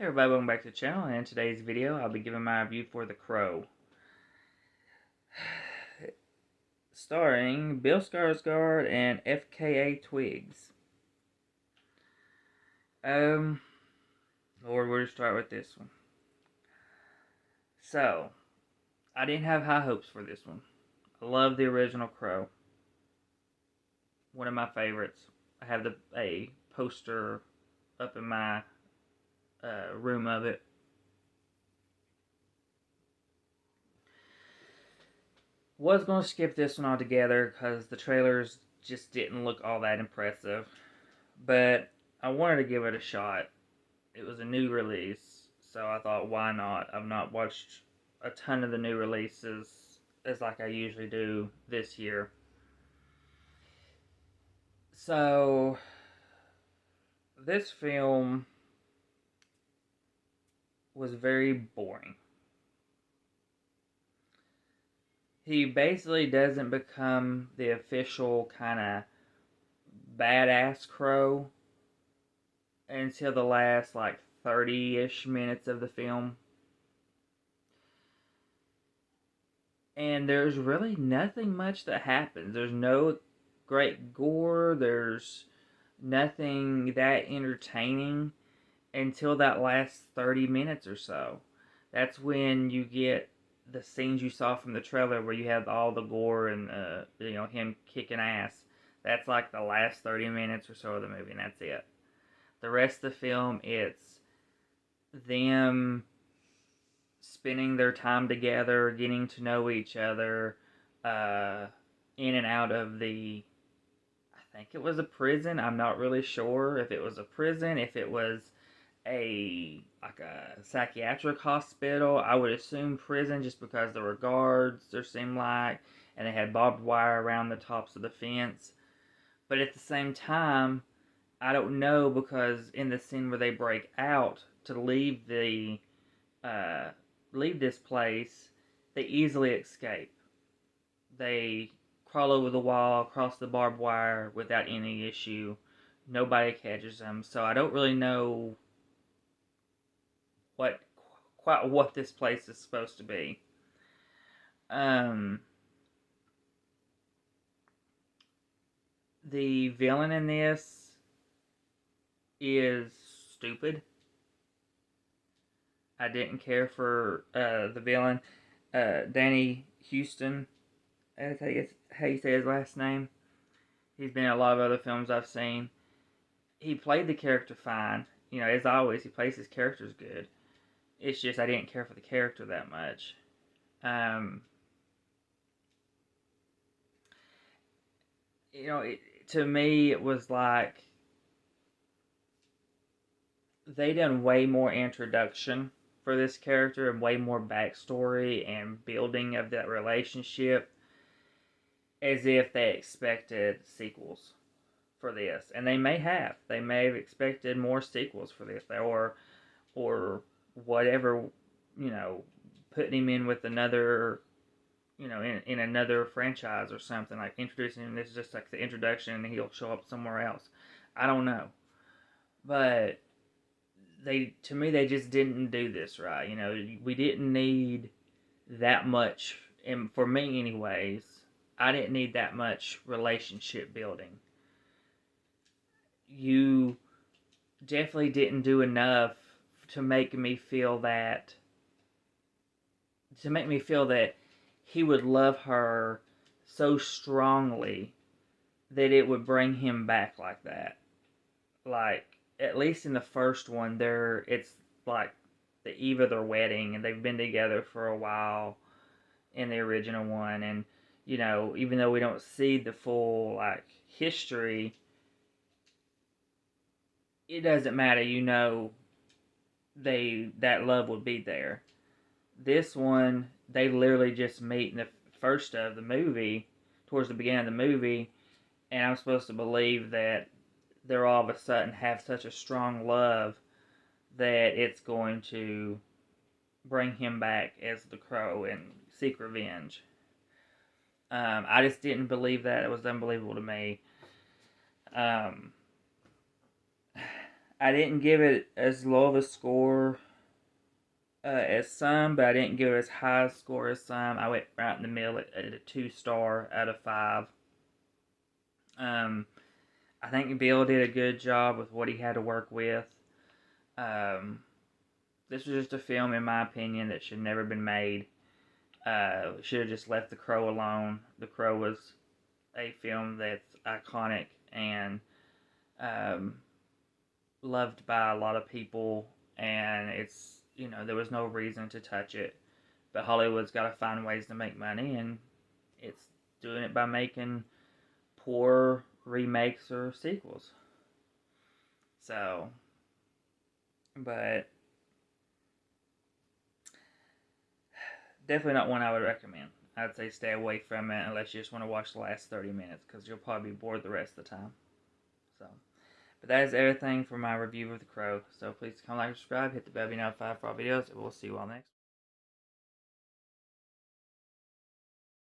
Hey everybody, welcome back to the channel, and in today's video I'll be giving my review for The Crow. Starring Bill Skarsgård and FKA Twigs. Lord, where to start with this one? So, I didn't have high hopes for this one. I love the original Crow. One of my favorites. I have a poster up in my room of it. Was going to skip this one altogether because the trailers just didn't look all that impressive. But I wanted to give it a shot. It was a new release, so I thought, why not? I've not watched a ton of the new releases as like I usually do this year. So, this film was very boring. He basically doesn't become the official kind of badass Crow until the last like 30-ish minutes of the film. And there's really nothing much that happens. There's no great gore. There's nothing that entertaining until that last 30 minutes or so. That's when you get the scenes you saw from the trailer where you have all the gore and him kicking ass. That's like the last 30 minutes or so of the movie, and that's it. The rest of the film, it's them spending their time together, getting to know each other, in and out of I think it was a prison. I'm not really sure if it was a prison, if it was a psychiatric hospital. I would assume prison just because there were guards, there seemed like, and they had barbed wire around the tops of the fence. But at the same time, I don't know, because in the scene where they break out to leave this place, they easily escape. They crawl over the wall, across the barbed wire without any issue. Nobody catches them. So I don't really know quite what this place is supposed to be. The villain in this is stupid. I didn't care for the villain, Danny Huston. That's how you say his last name. He's been in a lot of other films I've seen. He played the character fine. As always, he plays his characters good. It's just I didn't care for the character that much. Um, to me, it was like they done way more introduction for this character and way more backstory and building of that relationship, as if they expected sequels for this, and they may have. They may have expected more sequels for this, or whatever, putting him in with another, in another franchise or something, like introducing him. This is just like the introduction, and he'll show up somewhere else. I don't know, but to me, they just didn't do this right. We didn't need that much, and for me, anyways, I didn't need that much relationship building. You definitely didn't do enough to make me feel that he would love her so strongly that it would bring him back like that. Like, at least in the first one, it's like the eve of their wedding, and they've been together for a while in the original one, and even though we don't see the full like history, it doesn't matter. That love would be there. This one, they literally just meet in the first of the movie, towards the beginning of the movie, and I'm supposed to believe that they're all of a sudden have such a strong love that it's going to bring him back as the Crow and seek revenge. I just didn't believe that. It was unbelievable to me. I didn't give it as low of a score as some, but I didn't give it as high a score as some. I went right in the middle at a 2 star out of 5. Um, I think Bill did a good job with what he had to work with. Um, this was just a film, in my opinion, that should never been made. Should have just left The Crow alone. The Crow was a film that's iconic and um, loved by a lot of people, and it's, there was no reason to touch it. But Hollywood's got to find ways to make money, and it's doing it by making poor remakes or sequels. So, but definitely not one I would recommend. I'd say stay away from it unless you just want to watch the last 30 minutes because you'll probably be bored the rest of the time. So, but that is everything for my review of The Crow. So please comment, like, subscribe, hit the bell to be notified for all videos, and we'll see you all next.